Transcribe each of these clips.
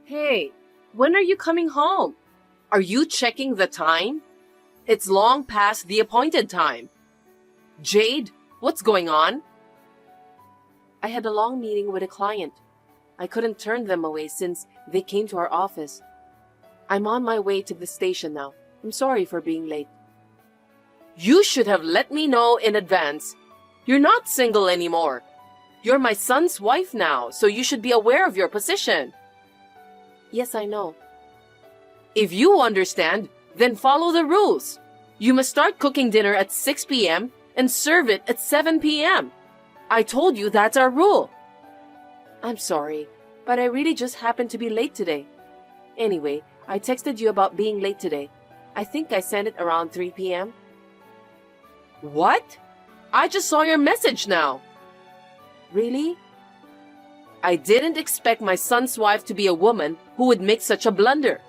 Hey, when are you coming home? Are you checking the time? It's long past the appointed time. Jade, what's going on? I had a long meeting with a client. I couldn't turn them away since they came to our office. I'm on my way to the station now. I'm sorry for being late. You should have let me know in advance. You're not single anymore. You're my son's wife now, so you should be aware of your position. Yes, I know. If you understand, then follow the rules. You must start cooking dinner at 6 p.m. and serve it at 7 p.m. I told you that's our rule. I'm sorry, but I really just happened to be late today. Anyway, I texted you about being late today. I think I sent it around 3 p.m. What? I just saw your message now. Really? I didn't expect my son's wife to be a woman who would make such a blunder.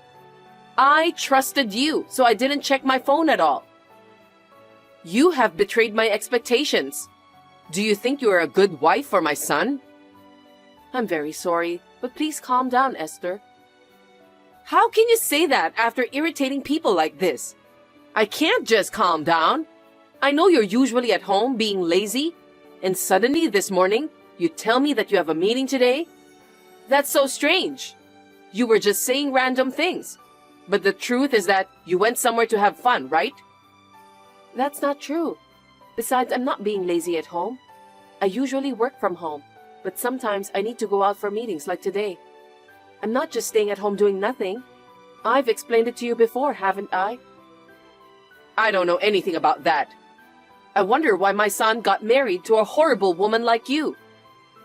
I trusted you, so I didn't check my phone at all. You have betrayed my expectations. Do you think you are a good wife for my son? I'm very sorry, but please calm down, Esther. How can you say that after irritating people like this? I can't just calm down. I know you're usually at home being lazy, and suddenly this morning, you tell me that you have a meeting today? That's so strange. You were just saying random things. But the truth is that you went somewhere to have fun, right? That's not true. Besides, I'm not being lazy at home. I usually work from home, but sometimes I need to go out for meetings like today. I'm not just staying at home doing nothing. I've explained it to you before, haven't I? I don't know anything about that. I wonder why my son got married to a horrible woman like you.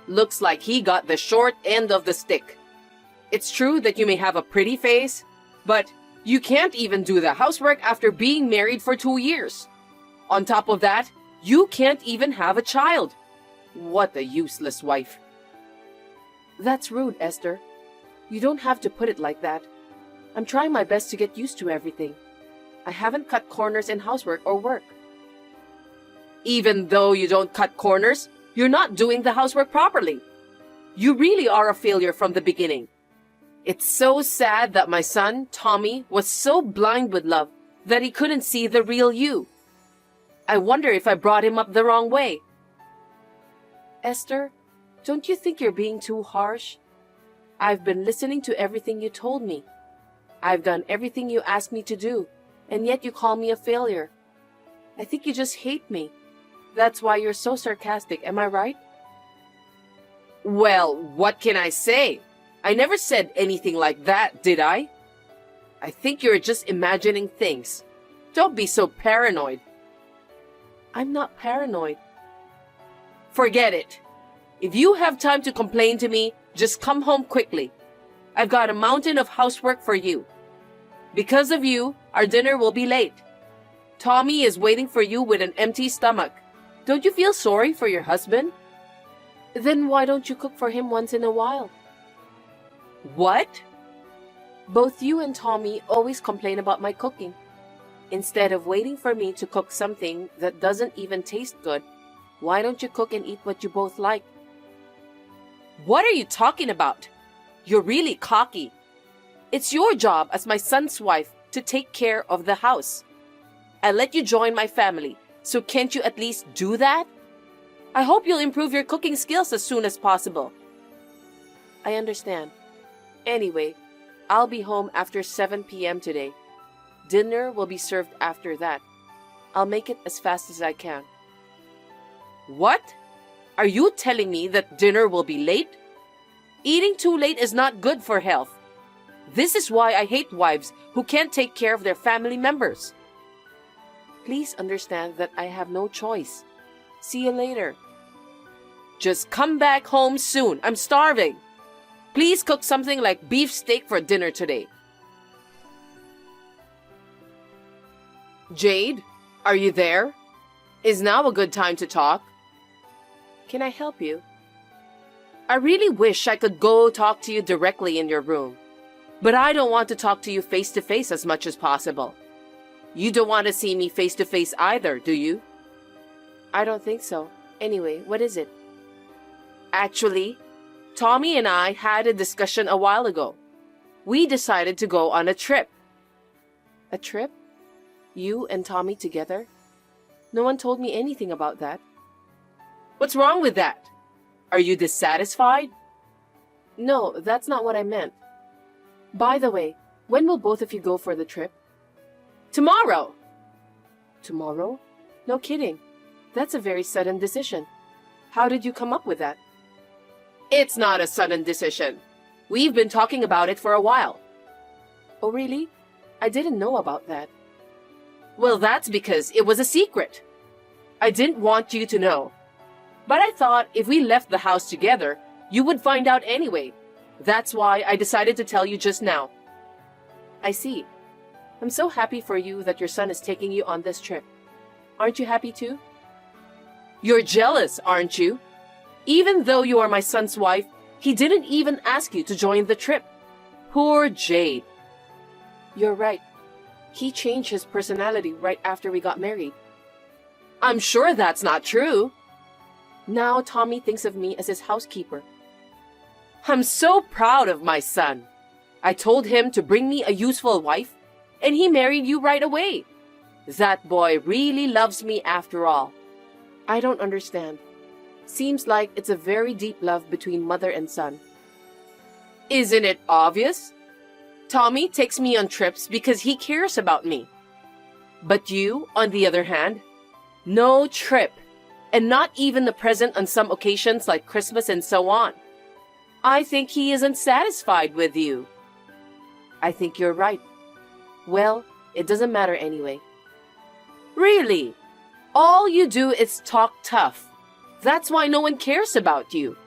Looks like he got the short end of the stick. It's true that you may have a pretty face, but you can't even do the housework after being married for 2 years. On top of that, you can't even have a child. What a useless wife. That's rude, Esther. You don't have to put it like that. I'm trying my best to get used to everything. I haven't cut corners in housework or work. Even though you don't cut corners, you're not doing the housework properly. You really are a failure from the beginning. It's so sad that my son, Tommy, was so blind with love that he couldn't see the real you. I wonder if I brought him up the wrong way. Esther, don't you think you're being too harsh? I've been listening to everything you told me. I've done everything you asked me to do, and yet you call me a failure. I think you just hate me. That's why you're so sarcastic, am I right? Well, what can I say? I never said anything like that, did I? I think you're just imagining things. Don't be so paranoid. I'm not paranoid. Forget it. If you have time to complain to me, just come home quickly. I've got a mountain of housework for you. Because of you, our dinner will be late. Tommy is waiting for you with an empty stomach. Don't you feel sorry for your husband? Then why don't you cook for him once in a while? What? Both you and Tommy always complain about my cooking. Instead of waiting for me to cook something that doesn't even taste good, why don't you cook and eat what you both like? What are you talking about? You're really cocky. It's your job as my son's wife to take care of the house. I let you join my family, so can't you at least do that? I hope you'll improve your cooking skills as soon as possible. I understand. Anyway, I'll be home after 7 p.m. today. Dinner will be served after that. I'll make it as fast as I can. What? Are you telling me that dinner will be late? Eating too late is not good for health. This is why I hate wives who can't take care of their family members. Please understand that I have no choice. See you later. Just come back home soon. I'm starving. Please cook something like beef steak for dinner today. Jade, are you there? Is now a good time to talk? Can I help you? I really wish I could go talk to you directly in your room, but I don't want to talk to you face to face as much as possible. You don't want to see me face to face either, do you? I don't think so. Anyway, what is it? Actually, Tommy and I had a discussion a while ago. we decided to go on a trip. A trip? You and Tommy together? No one told me anything about that. What's wrong with that? Are you dissatisfied? No, that's not what I meant. By the way, when will both of you go for the trip? Tomorrow! Tomorrow? No kidding. That's a very sudden decision. How did you come up with that? It's not a sudden decision. We've been talking about it for a while. Oh, really? I didn't know about that. Well, that's because it was a secret. I didn't want you to know. But I thought if we left the house together, you would find out anyway. That's why I decided to tell you just now. I see. I'm so happy for you that your son is taking you on this trip. Aren't you happy too? You're jealous, aren't you? Even though you are my son's wife, he didn't even ask you to join the trip. Poor Jade. You're right. He changed his personality right after we got married. I'm sure that's not true. Now Tommy thinks of me as his housekeeper. I'm so proud of my son. I told him to bring me a useful wife, and he married you right away. That boy really loves me after all. I don't understand. Seems like it's a very deep love between mother and son. Isn't it obvious? Tommy takes me on trips because he cares about me. But you, on the other hand, no trip, and not even the present on some occasions like Christmas and so on. I think he isn't satisfied with you. I think you're right. Well, it doesn't matter anyway. Really? All you do is talk tough. That's why no one cares about you.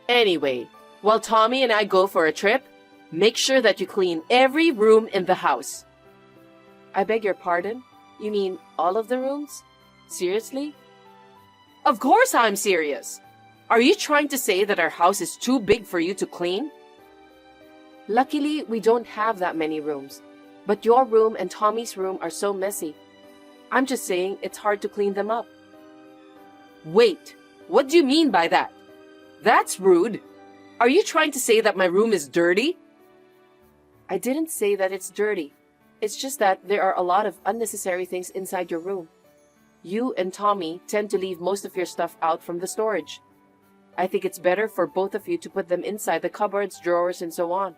Anyway, while Tommy and I go for a trip, make sure that you clean every room in the house. I beg your pardon? You mean all of the rooms? Seriously? Of course I'm serious. Are you trying to say that our house is too big for you to clean? Luckily, we don't have that many rooms. But your room and Tommy's room are so messy. I'm just saying it's hard to clean them up. Wait, what do you mean by that? That's rude. Are you trying to say that my room is dirty? I didn't say that it's dirty. It's just that there are a lot of unnecessary things inside your room. You and Tommy tend to leave most of your stuff out from the storage. I think it's better for both of you to put them inside the cupboards, drawers, and so on.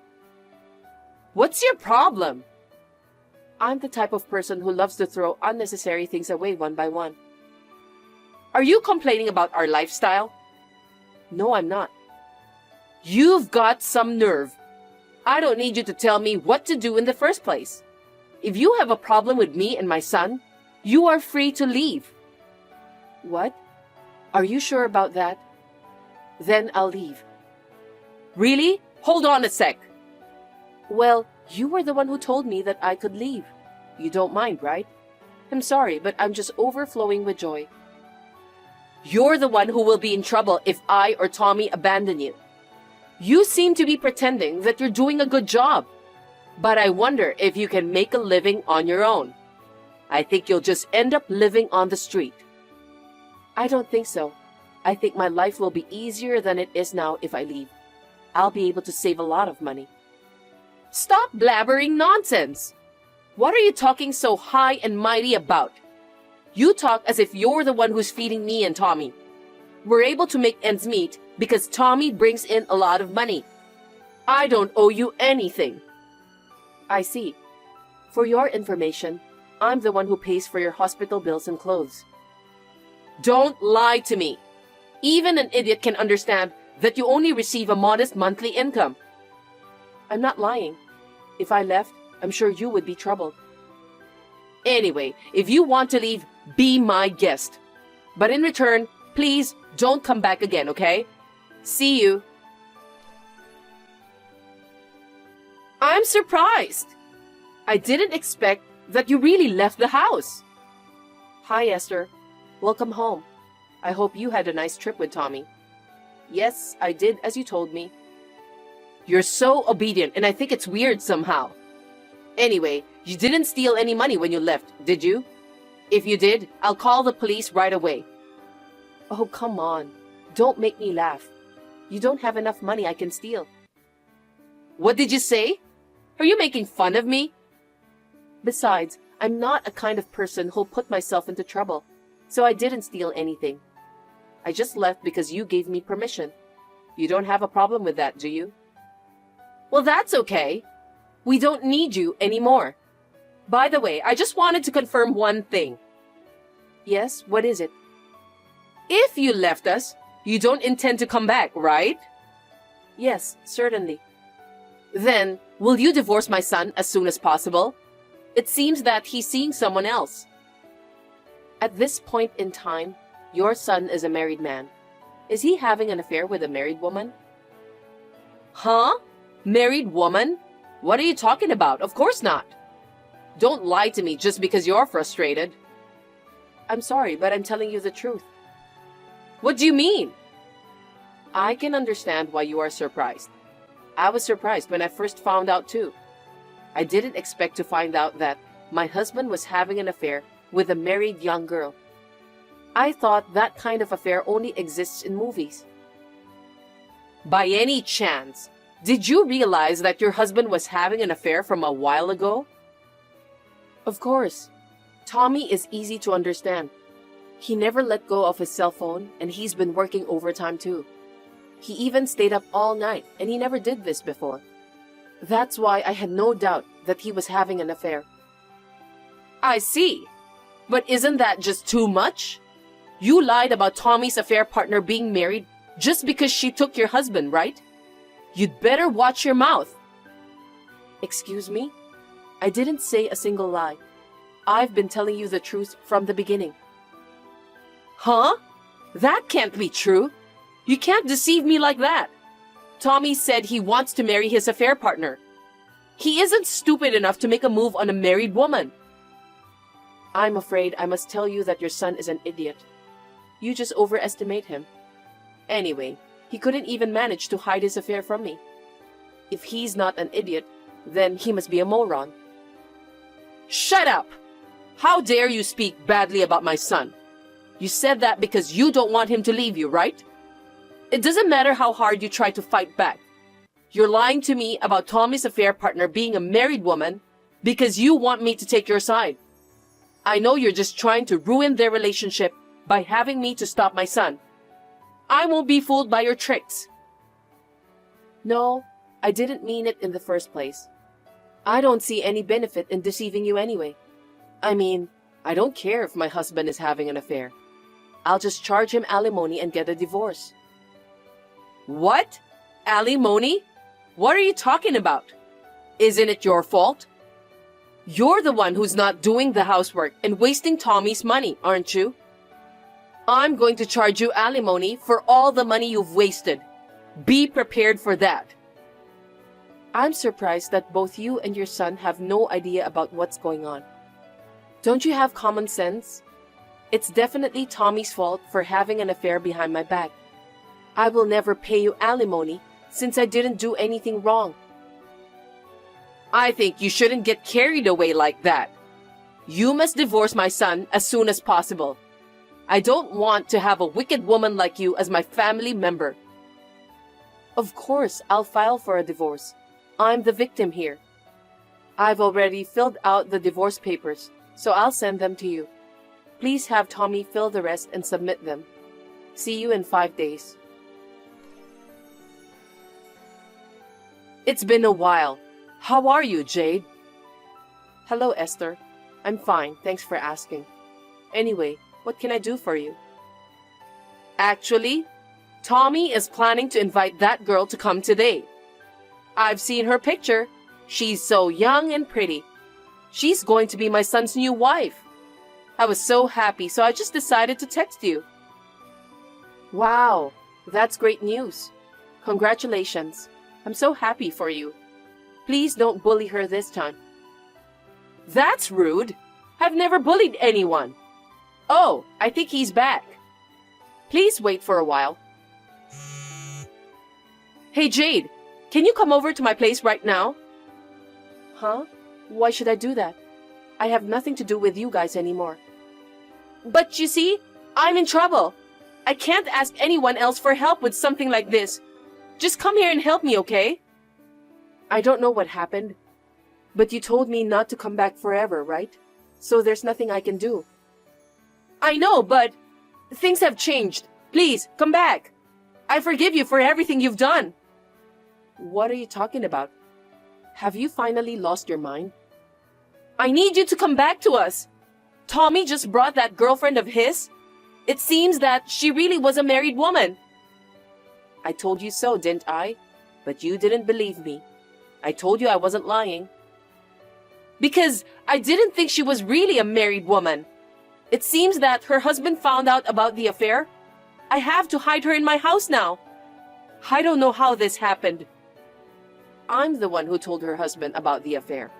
What's your problem? I'm the type of person who loves to throw unnecessary things away one by one. Are you complaining about our lifestyle? No, I'm not. You've got some nerve. I don't need you to tell me what to do in the first place. If you have a problem with me and my son, you are free to leave. What? Are you sure about that? Then I'll leave. Really? Hold on a sec. Well, you were the one who told me that I could leave. You don't mind, right? I'm sorry, but I'm just overflowing with joy. You're the one who will be in trouble if I or Tommy abandon you. You seem to be pretending that you're doing a good job. But I wonder if you can make a living on your own. I think you'll just end up living on the street. I don't think so. I think my life will be easier than it is now if I leave. I'll be able to save a lot of money. Stop blabbering nonsense! What are you talking so high and mighty about? You talk as if you're the one who's feeding me and Tommy. We're able to make ends meet because Tommy brings in a lot of money. I don't owe you anything. I see. For your information, I'm the one who pays for your hospital bills and clothes. Don't lie to me. Even an idiot can understand that you only receive a modest monthly income. I'm not lying. If I left, I'm sure you would be troubled. Anyway, if you want to leave, be my guest. But in return, please don't come back again, okay? See you. I'm surprised. I didn't expect that you really left the house. Hi, Esther. Welcome home. I hope you had a nice trip with Tommy. Yes, I did as you told me. You're so obedient, and I think it's weird somehow. Anyway, you didn't steal any money when you left, did you? If you did, I'll call the police right away. Oh, come on. Don't make me laugh. You don't have enough money I can steal. What did you say? Are you making fun of me? Besides, I'm not a kind of person who'll put myself into trouble, so I didn't steal anything. I just left because you gave me permission. You don't have a problem with that, do you? Well, that's okay. We don't need you anymore. By the way, I just wanted to confirm one thing. Yes, what is it? If you left us, you don't intend to come back, right? Yes, certainly. Then, will you divorce my son as soon as possible? It seems that he's seeing someone else. At this point in time, your son is a married man. Is he having an affair with a married woman? Huh? Married woman? What are you talking about? Of course not. Don't lie to me just because you're frustrated. I'm sorry, but I'm telling you the truth. What do you mean? I can understand why you are surprised. I was surprised when I first found out too. I didn't expect to find out that my husband was having an affair with a married young girl. I thought that kind of affair only exists in movies. By any chance, did you realize that your husband was having an affair from a while ago? Of course. Tommy is easy to understand. He never let go of his cell phone, and he's been working overtime too. He even stayed up all night, and he never did this before. That's why I had no doubt that he was having an affair. I see. But isn't that just too much? You lied about Tommy's affair partner being married just because she took your husband, right? You'd better watch your mouth. Excuse me? I didn't say a single lie. I've been telling you the truth from the beginning. Huh? That can't be true. You can't deceive me like that. Tommy said he wants to marry his affair partner. He isn't stupid enough to make a move on a married woman. I'm afraid I must tell you that your son is an idiot. You just overestimate him. Anyway, he couldn't even manage to hide his affair from me. If he's not an idiot, then he must be a moron. Shut up! How dare you speak badly about my son? You said that because you don't want him to leave you, right? It doesn't matter how hard you try to fight back. You're lying to me about Tommy's affair partner being a married woman because you want me to take your side. I know you're just trying to ruin their relationship by having me to stop my son. I won't be fooled by your tricks. No, I didn't mean it in the first place. I don't see any benefit in deceiving you anyway. I mean, I don't care if my husband is having an affair. I'll just charge him alimony and get a divorce. What? Alimony? What are you talking about? Isn't it your fault? You're the one who's not doing the housework and wasting Tommy's money, aren't you? I'm going to charge you alimony for all the money you've wasted. Be prepared for that. I'm surprised that both you and your son have no idea about what's going on. Don't you have common sense? It's definitely Tommy's fault for having an affair behind my back. I will never pay you alimony since I didn't do anything wrong. I think you shouldn't get carried away like that. You must divorce my son as soon as possible. I don't want to have a wicked woman like you as my family member. Of course, I'll file for a divorce. I'm the victim here. I've already filled out the divorce papers, so I'll send them to you. Please have Tommy fill the rest and submit them. See you in 5 days. It's been a while. How are you, Jade? Hello, Esther. I'm fine, thanks for asking. Anyway, what can I do for you? Actually, Tommy is planning to invite that girl to come today. I've seen her picture. She's so young and pretty. She's going to be my son's new wife. I was so happy, so I just decided to text you. Wow, that's great news. Congratulations. I'm so happy for you. Please don't bully her this time. That's rude. I've never bullied anyone. Oh, I think he's back. Please wait for a while. Hey, Jade, can you come over to my place right now? Huh? Why should I do that? I have nothing to do with you guys anymore. But you see, I'm in trouble. I can't ask anyone else for help with something like this. Just come here and help me, okay? I don't know what happened, but you told me not to come back forever, right? So there's nothing I can do. I know, but things have changed. Please, come back. I forgive you for everything you've done. What are you talking about? Have you finally lost your mind? I need you to come back to us. Tommy just brought that girlfriend of his. It seems that she really was a married woman. I told you so, didn't I? But you didn't believe me. I told you I wasn't lying. Because I didn't think she was really a married woman. It seems that her husband found out about the affair. I have to hide her in my house now. I don't know how this happened. I'm the one who told her husband about the affair.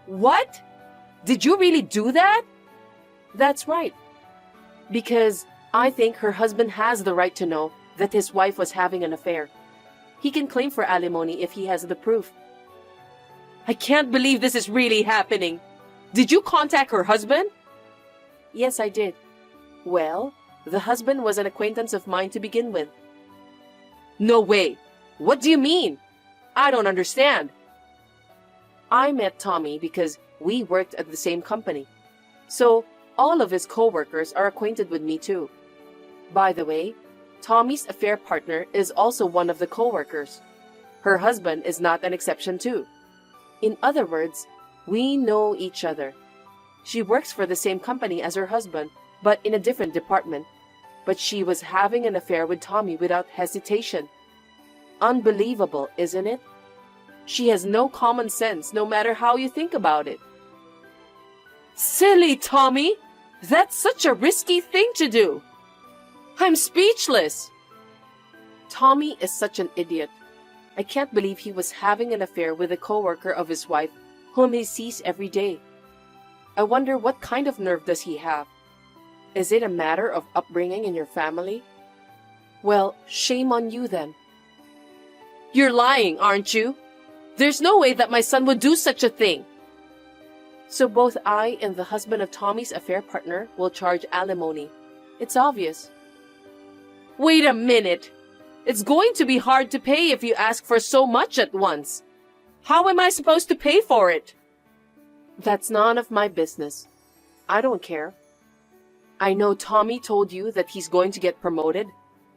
What? Did you really do that? That's right. Because I think her husband has the right to know that his wife was having an affair. He can claim for alimony if he has the proof. I can't believe this is really happening. Did you contact her husband? Yes, I did. Well, the husband was an acquaintance of mine to begin with. No way. What do you mean? I don't understand. I met Tommy because we worked at the same company. So, all of his co-workers are acquainted with me too. By the way, Tommy's affair partner is also one of the co-workers. Her husband is not an exception too. In other words, we know each other. She works for the same company as her husband, but in a different department. But she was having an affair with Tommy without hesitation. Unbelievable, isn't it? She has no common sense, no matter how you think about it. Silly Tommy! That's such a risky thing to do. I'm speechless. Tommy is such an idiot. I can't believe he was having an affair with a co-worker of his wife, whom he sees every day. I wonder what kind of nerve does he have? Is it a matter of upbringing in your family? Well, shame on you then. You're lying, aren't you? There's no way that my son would do such a thing. So both I and the husband of Tommy's affair partner will charge alimony. It's obvious. Wait a minute. It's going to be hard to pay if you ask for so much at once. How am I supposed to pay for it? That's none of my business. I don't care. I know Tommy told you that he's going to get promoted,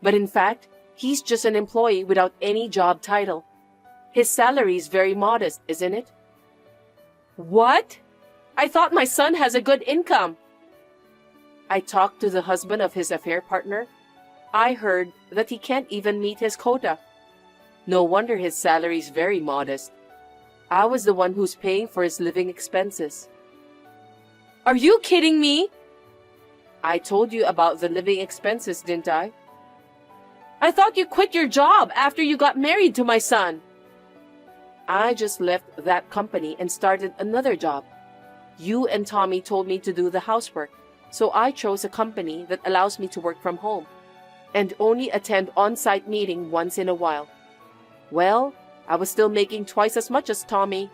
but in fact, he's just an employee without any job title. His salary is very modest, isn't it? What? I thought my son has a good income. I talked to the husband of his affair partner. I heard that he can't even meet his quota. No wonder his salary is very modest. I was the one who's paying for his living expenses. Are you kidding me? I told you about the living expenses, didn't I? I thought you quit your job after you got married to my son. I just left that company and started another job. You and Tommy told me to do the housework, so I chose a company that allows me to work from home and only attend on-site meeting once in a while. Well, I was still making twice as much as Tommy.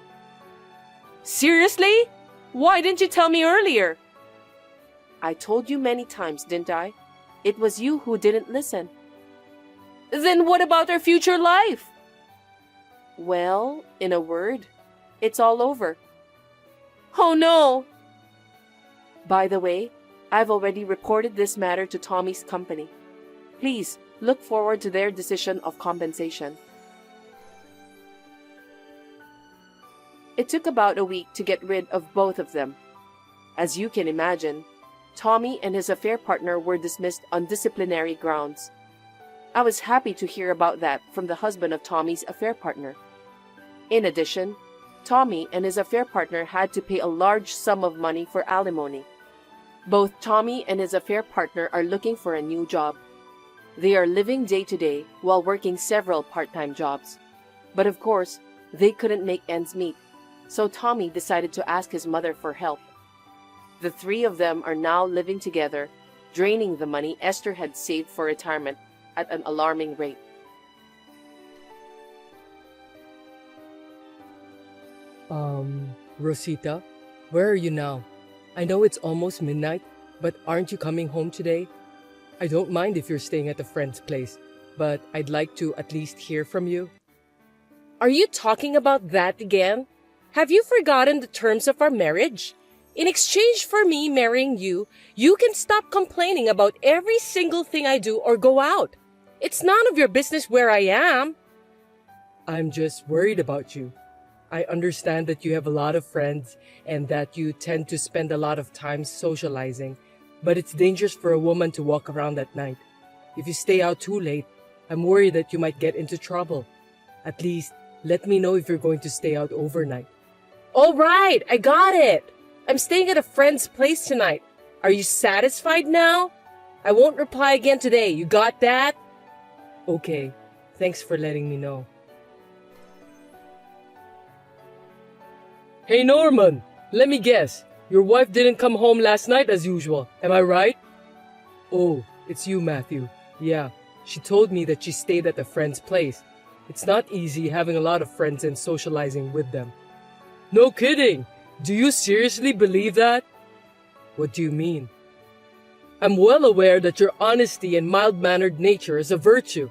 Seriously? Why didn't you tell me earlier? I told you many times, didn't I? It was you who didn't listen. Then what about our future life? Well, in a word, it's all over. Oh no! By the way, I've already reported this matter to Tommy's company. Please look forward to their decision of compensation. It took about a week to get rid of both of them. As you can imagine, Tommy and his affair partner were dismissed on disciplinary grounds. I was happy to hear about that from the husband of Tommy's affair partner. In addition, Tommy and his affair partner had to pay a large sum of money for alimony. Both Tommy and his affair partner are looking for a new job. They are living day to day while working several part-time jobs. But of course, they couldn't make ends meet, so Tommy decided to ask his mother for help. The three of them are now living together, draining the money Esther had saved for retirement at an alarming rate. Rosita, where are you now? I know it's almost midnight, but aren't you coming home today? I don't mind if you're staying at a friend's place, but I'd like to at least hear from you. Are you talking about that again? Have you forgotten the terms of our marriage? In exchange for me marrying you, you can stop complaining about every single thing I do or go out. It's none of your business where I am. I'm just worried about you. I understand that you have a lot of friends and that you tend to spend a lot of time socializing, but it's dangerous for a woman to walk around at night. If you stay out too late, I'm worried that you might get into trouble. At least, let me know if you're going to stay out overnight. All right, I got it. I'm staying at a friend's place tonight. Are you satisfied now? I won't reply again today. You got that? Okay, thanks for letting me know. Hey Norman, let me guess. Your wife didn't come home last night as usual, am I right? Oh, it's you, Matthew. Yeah, she told me that she stayed at a friend's place. It's not easy having a lot of friends and socializing with them. No kidding! Do you seriously believe that? What do you mean? I'm well aware that your honesty and mild-mannered nature is a virtue.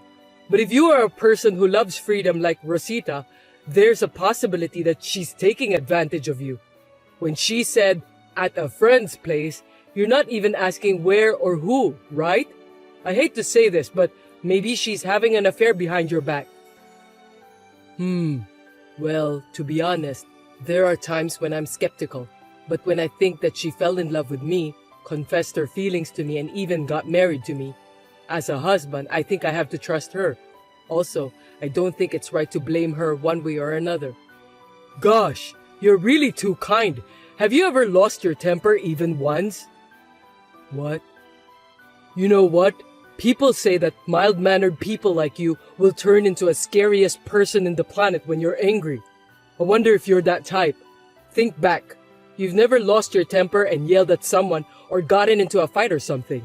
But if you are a person who loves freedom like Rosita, there's a possibility that she's taking advantage of you. When she said, at a friend's place, you're not even asking where or who, right? I hate to say this, but maybe she's having an affair behind your back. Well, to be honest, there are times when I'm skeptical. But when I think that she fell in love with me, confessed her feelings to me, and even got married to me, as a husband, I think I have to trust her. Also, I don't think it's right to blame her one way or another. Gosh, you're really too kind. Have you ever lost your temper even once? What? You know what? People say that mild-mannered people like you will turn into a scariest person in the planet when you're angry. I wonder if you're that type. Think back. You've never lost your temper and yelled at someone or gotten into a fight or something.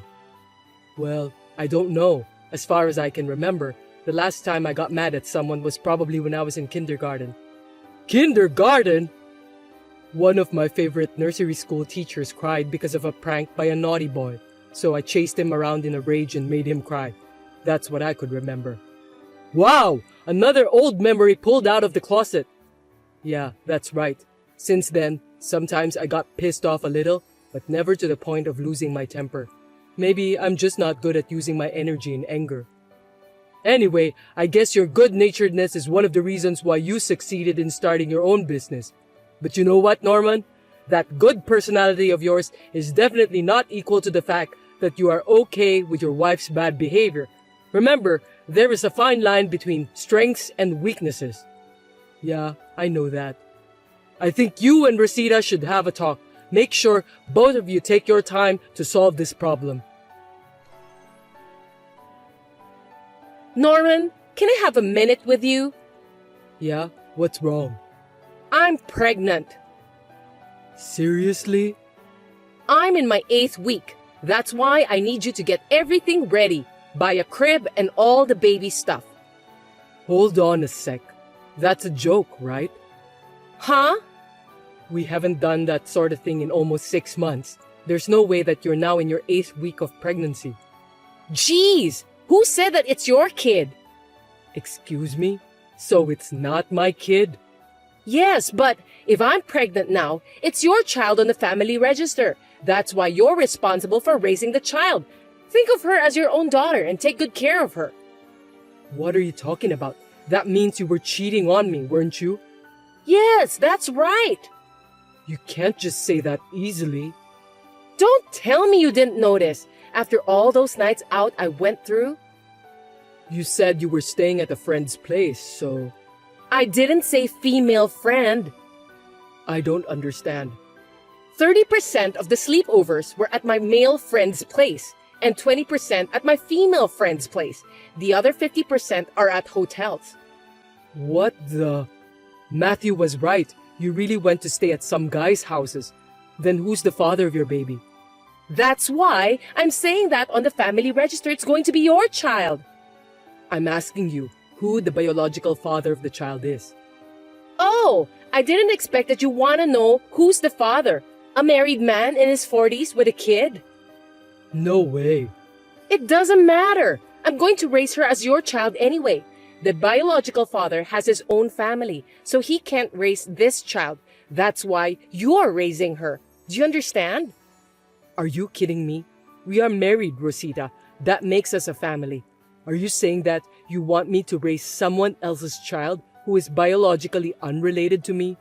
Well, I don't know. As far as I can remember, the last time I got mad at someone was probably when I was in kindergarten. Kindergarten? One of my favorite nursery school teachers cried because of a prank by a naughty boy, so I chased him around in a rage and made him cry. That's what I could remember. Wow! Another old memory pulled out of the closet. Yeah, that's right. Since then, sometimes I got pissed off a little, but never to the point of losing my temper. Maybe I'm just not good at using my energy in anger. Anyway, I guess your good-naturedness is one of the reasons why you succeeded in starting your own business. But you know what, Norman? That good personality of yours is definitely not equal to the fact that you are okay with your wife's bad behavior. Remember, there is a fine line between strengths and weaknesses. Yeah, I know that. I think you and Rosita should have a talk. Make sure both of you take your time to solve this problem. Norman, can I have a minute with you? Yeah, what's wrong? I'm pregnant. Seriously? I'm in my 8th week. That's why I need you to get everything ready. Buy a crib and all the baby stuff. Hold on a sec. That's a joke, right? Huh? We haven't done that sort of thing in almost 6 months. There's no way that you're now in your 8th week of pregnancy. Jeez! Who said that it's your kid? Excuse me? So it's not my kid? Yes, but if I'm pregnant now, it's your child on the family register. That's why you're responsible for raising the child. Think of her as your own daughter and take good care of her. What are you talking about? That means you were cheating on me, weren't you? Yes, that's right. You can't just say that easily. Don't tell me you didn't notice. After all those nights out I went through. You said you were staying at a friend's place, so... I didn't say female friend. I don't understand. 30% of the sleepovers were at my male friend's place, and 20% at my female friend's place. The other 50% are at hotels. What the... Matthew was right. You really went to stay at some guy's houses. Then who's the father of your baby? That's why I'm saying that on the family register it's going to be your child. I'm asking you who the biological father of the child is. Oh, I didn't expect that you want to know who's the father. A married man in his 40s with a kid? No way. It doesn't matter. I'm going to raise her as your child anyway. The biological father has his own family, so he can't raise this child. That's why you're raising her. Do you understand? Are you kidding me? We are married, Rosita. That makes us a family. Are you saying that you want me to raise someone else's child who is biologically unrelated to me?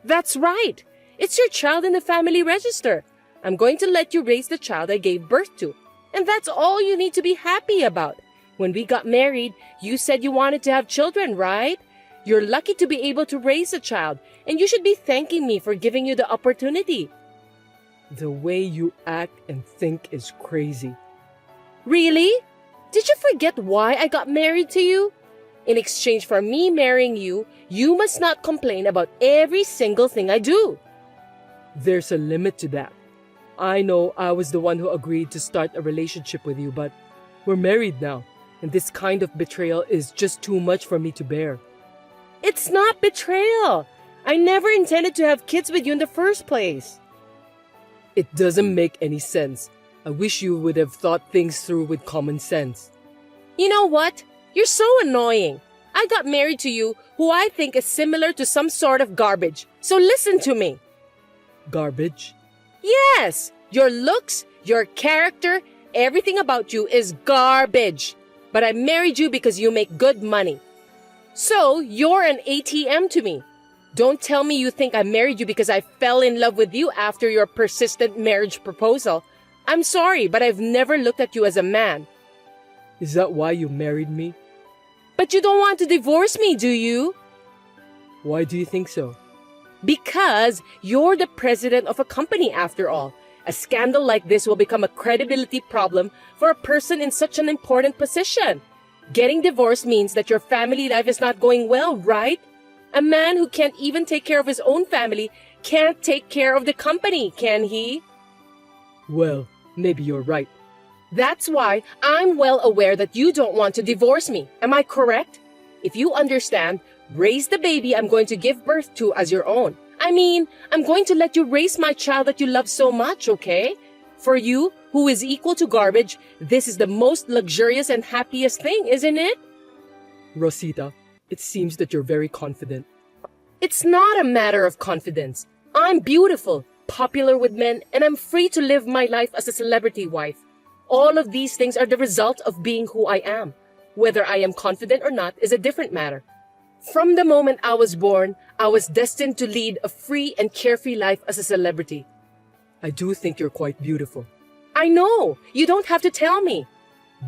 That's right. It's your child in the family register. I'm going to let you raise the child I gave birth to. And that's all you need to be happy about. When we got married, you said you wanted to have children, right? You're lucky to be able to raise a child, and you should be thanking me for giving you the opportunity. The way you act and think is crazy. Really? Did you forget why I got married to you? In exchange for me marrying you, you must not complain about every single thing I do. There's a limit to that. I know I was the one who agreed to start a relationship with you, but we're married now, and this kind of betrayal is just too much for me to bear. It's not betrayal. I never intended to have kids with you in the first place. It doesn't make any sense. I wish you would have thought things through with common sense. You know what? You're so annoying. I got married to you who I think is similar to some sort of garbage. So listen to me. Garbage? Yes, your looks, your character, everything about you is garbage. But I married you because you make good money. So you're an ATM to me. Don't tell me you think I married you because I fell in love with you after your persistent marriage proposal. I'm sorry, but I've never looked at you as a man. Is that why you married me? But you don't want to divorce me, do you? Why do you think so? Because you're the president of a company after all. A scandal like this will become a credibility problem for a person in such an important position. Getting divorced means that your family life is not going well, right? A man who can't even take care of his own family can't take care of the company, can he? Well, maybe you're right. That's why I'm well aware that you don't want to divorce me. Am I correct? If you understand, raise the baby I'm going to give birth to as your own. I mean, I'm going to let you raise my child that you love so much, okay? For you, who is equal to garbage, this is the most luxurious and happiest thing, isn't it? Rosita, it seems that you're very confident. It's not a matter of confidence. I'm beautiful, popular with men, and I'm free to live my life as a celebrity wife. All of these things are the result of being who I am. Whether I am confident or not is a different matter. From the moment I was born, I was destined to lead a free and carefree life as a celebrity. I do think you're quite beautiful. I know. You don't have to tell me.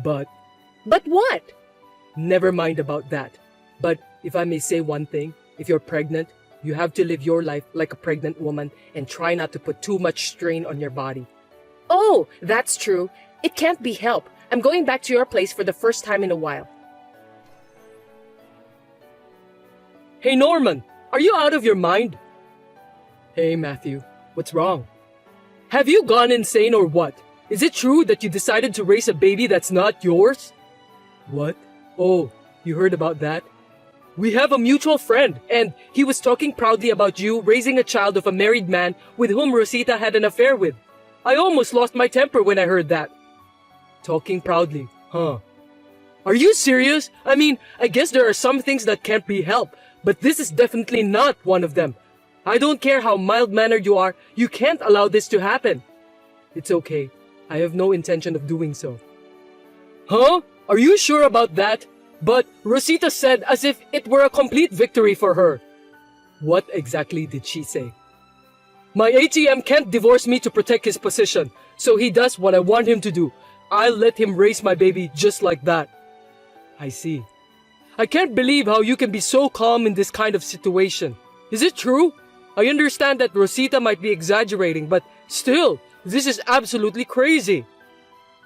But But what? never mind about that. But if I may say one thing, if you're pregnant, you have to live your life like a pregnant woman and try not to put too much strain on your body. Oh, that's true. It can't be helped. I'm going back to your place for the first time in a while. Hey Norman, are you out of your mind? Hey Matthew, what's wrong? Have you gone insane or what? Is it true that you decided to raise a baby that's not yours? What? Oh, you heard about that? We have a mutual friend, and he was talking proudly about you raising a child of a married man with whom Rosita had an affair with. I almost lost my temper when I heard that. Talking proudly, huh? Are you serious? I mean, I guess there are some things that can't be helped, but this is definitely not one of them. I don't care how mild-mannered you are, you can't allow this to happen. It's okay. I have no intention of doing so. Huh? Are you sure about that? But Rosita said as if it were a complete victory for her. What exactly did she say? My ATM can't divorce me to protect his position, so he does what I want him to do. I'll let him raise my baby just like that. I see. I can't believe how you can be so calm in this kind of situation. Is it true? I understand that Rosita might be exaggerating, but still, this is absolutely crazy.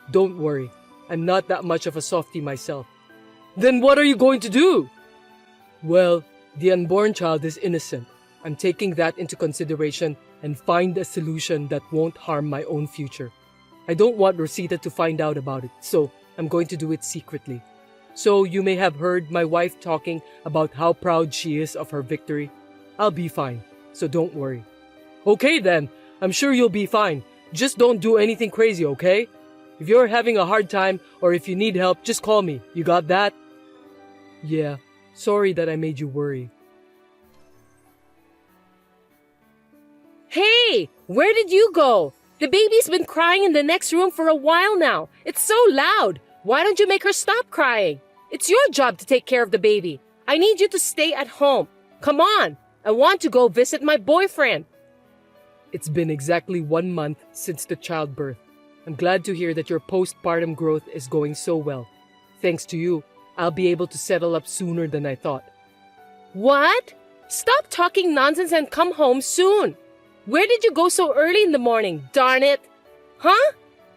Don't worry, I'm not that much of a softie myself. Then what are you going to do? Well, the unborn child is innocent. I'm taking that into consideration and find a solution that won't harm my own future. I don't want Rosita to find out about it, so I'm going to do it secretly. So you may have heard my wife talking about how proud she is of her victory. I'll be fine, so don't worry. Okay then, I'm sure you'll be fine. Just don't do anything crazy, okay? If you're having a hard time or if you need help, just call me. You got that? Yeah, sorry that I made you worry. Hey, where did you go? The baby's been crying in the next room for a while now. It's so loud. Why don't you make her stop crying? It's your job to take care of the baby. I need you to stay at home. Come on, I want to go visit my boyfriend. It's been exactly 1 month since the childbirth. I'm glad to hear that your postpartum growth is going so well. Thanks to you, I'll be able to settle up sooner than I thought. What? Stop talking nonsense and come home soon. Where did you go so early in the morning, darn it? Huh?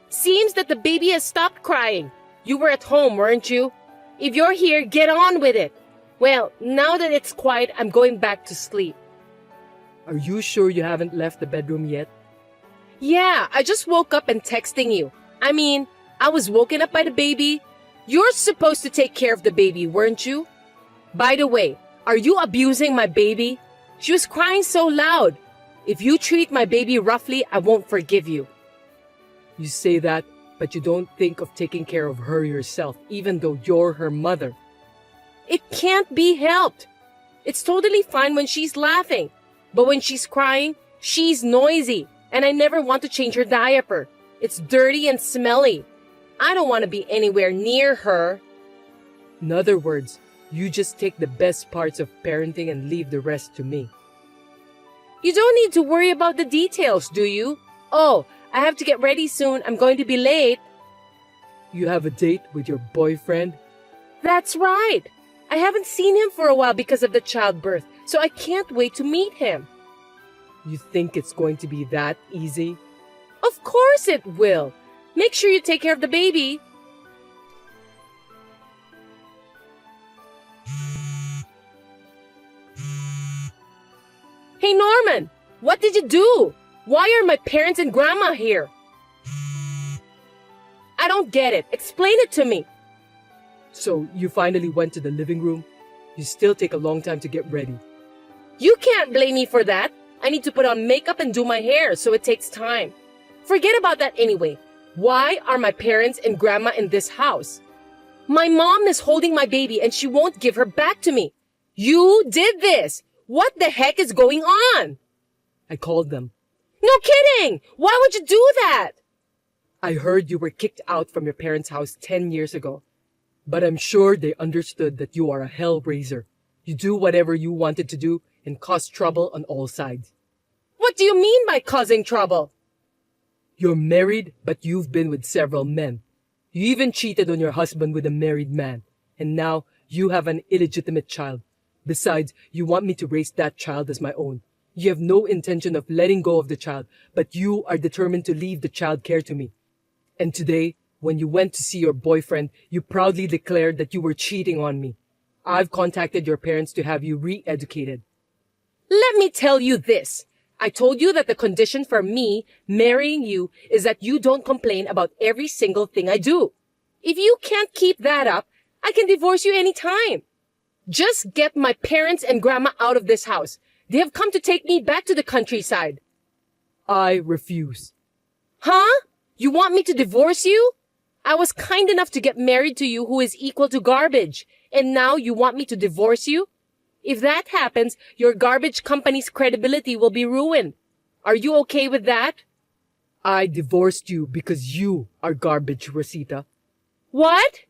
Seems that the baby has stopped crying. You were at home, weren't you? If you're here, get on with it. Well, now that it's quiet, I'm going back to sleep. Are you sure you haven't left the bedroom yet? Yeah, I just woke up and texting you. I was woken up by the baby. You're supposed to take care of the baby, weren't you? By the way, are you abusing my baby? She was crying so loud. If you treat my baby roughly, I won't forgive you. You say that, but you don't think of taking care of her yourself, even though you're her mother. It can't be helped. It's totally fine when she's laughing. But when she's crying, she's noisy. And I never want to change her diaper. It's dirty and smelly. I don't want to be anywhere near her. In other words, you just take the best parts of parenting and leave the rest to me. You don't need to worry about the details, do you? Oh, I have to get ready soon. I'm going to be late. You have a date with your boyfriend? That's right. I haven't seen him for a while because of the childbirth, so I can't wait to meet him. You think it's going to be that easy? Of course it will. Make sure you take care of the baby. Hey Norman, what did you do? Why are my parents and grandma here? I don't get it. Explain it to me. So you finally went to the living room? You still take a long time to get ready. You can't blame me for that. I need to put on makeup and do my hair, so it takes time. Forget about that anyway. Why are my parents and grandma in this house? My mom is holding my baby and she won't give her back to me. You did this. What the heck is going on? I called them. No kidding! Why would you do that? I heard you were kicked out from your parents' house 10 years ago. But I'm sure they understood that you are a hellraiser. You do whatever you wanted to do and cause trouble on all sides. What do you mean by causing trouble? You're married, but you've been with several men. You even cheated on your husband with a married man. And now you have an illegitimate child. Besides, you want me to raise that child as my own. You have no intention of letting go of the child, but you are determined to leave the child care to me. And today, when you went to see your boyfriend, you proudly declared that you were cheating on me. I've contacted your parents to have you re-educated. Let me tell you this. I told you that the condition for me marrying you is that you don't complain about every single thing I do. If you can't keep that up, I can divorce you anytime. Just get my parents and grandma out of this house. They have come to take me back to the countryside. I refuse. Huh? You want me to divorce you? I was kind enough to get married to you who is equal to garbage. And now you want me to divorce you? If that happens, your garbage company's credibility will be ruined. Are you okay with that? I divorced you because you are garbage, Rosita. What?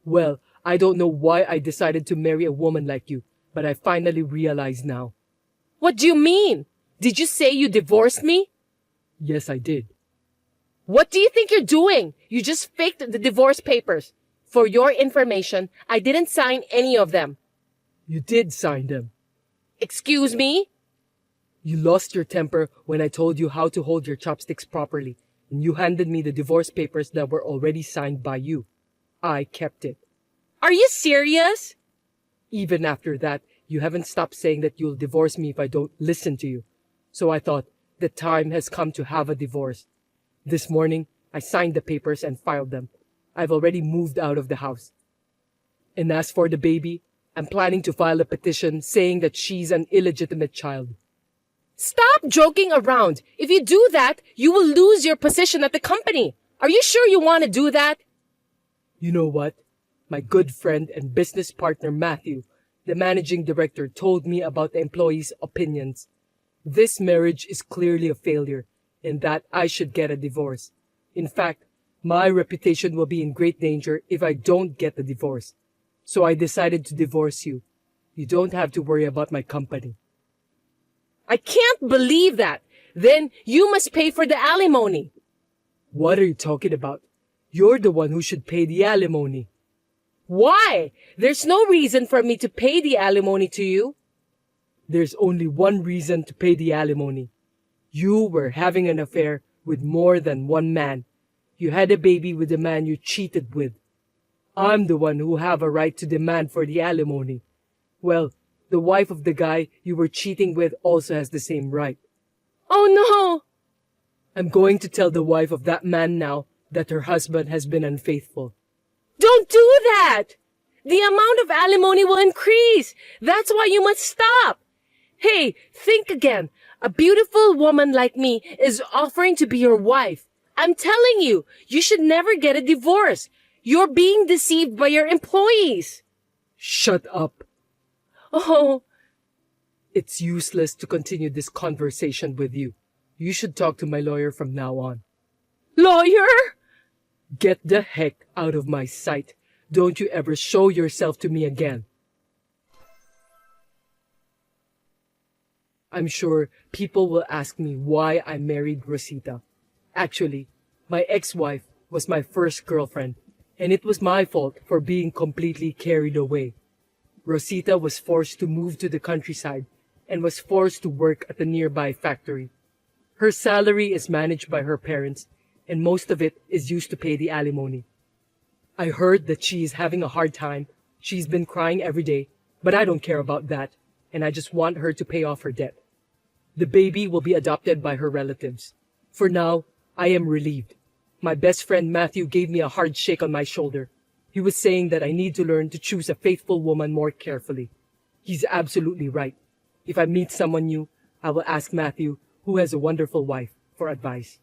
Well, I don't know why I decided to marry a woman like you, but I finally realize now. What do you mean? Did you say you divorced me? Yes, I did. What do you think you're doing? You just faked the divorce papers. For your information, I didn't sign any of them. You did sign them. Excuse me? You lost your temper when I told you how to hold your chopsticks properly, and you handed me the divorce papers that were already signed by you. I kept it. Are you serious? Even after that, you haven't stopped saying that you'll divorce me if I don't listen to you. So I thought the time has come to have a divorce. This morning, I signed the papers and filed them. I've already moved out of the house. And as for the baby, I'm planning to file a petition saying that she's an illegitimate child. Stop joking around. If you do that, you will lose your position at the company. Are you sure you want to do that? You know what? My good friend and business partner Matthew, the managing director, told me about the employees' opinions. This marriage is clearly a failure and that I should get a divorce. In fact, my reputation will be in great danger if I don't get the divorce. So I decided to divorce you. You don't have to worry about my company. I can't believe that. Then you must pay for the alimony. What are you talking about? You're the one who should pay the alimony. Why? There's no reason for me to pay the alimony to you. There's only one reason to pay the alimony. You were having an affair with more than one man. You had a baby with the man you cheated with. I'm the one who have a right to demand for the alimony. Well, the wife of the guy you were cheating with also has the same right. Oh no! I'm going to tell the wife of that man now that her husband has been unfaithful. Don't do that! The amount of alimony will increase. That's why you must stop. Hey, think again. A beautiful woman like me is offering to be your wife. I'm telling you, you should never get a divorce. You're being deceived by your employees. Shut up. Oh, It's useless to continue this conversation with you. You should talk to my lawyer from now on. lawyer? Get the heck out of my sight. Don't you ever show yourself to me again. I'm sure people will ask me why I married Rosita. Actually, my ex-wife was my first girlfriend, and it was my fault for being completely carried away. Rosita was forced to move to the countryside and was forced to work at a nearby factory. Her salary is managed by her parents, and most of it is used to pay the alimony. I heard that she is having a hard time. She's been crying every day, but I don't care about that, and I just want her to pay off her debt. The baby will be adopted by her relatives. For now, I am relieved. My best friend Matthew gave me a hard shake on my shoulder. He was saying that I need to learn to choose a faithful woman more carefully. He's absolutely right. If I meet someone new, I will ask Matthew, who has a wonderful wife, for advice.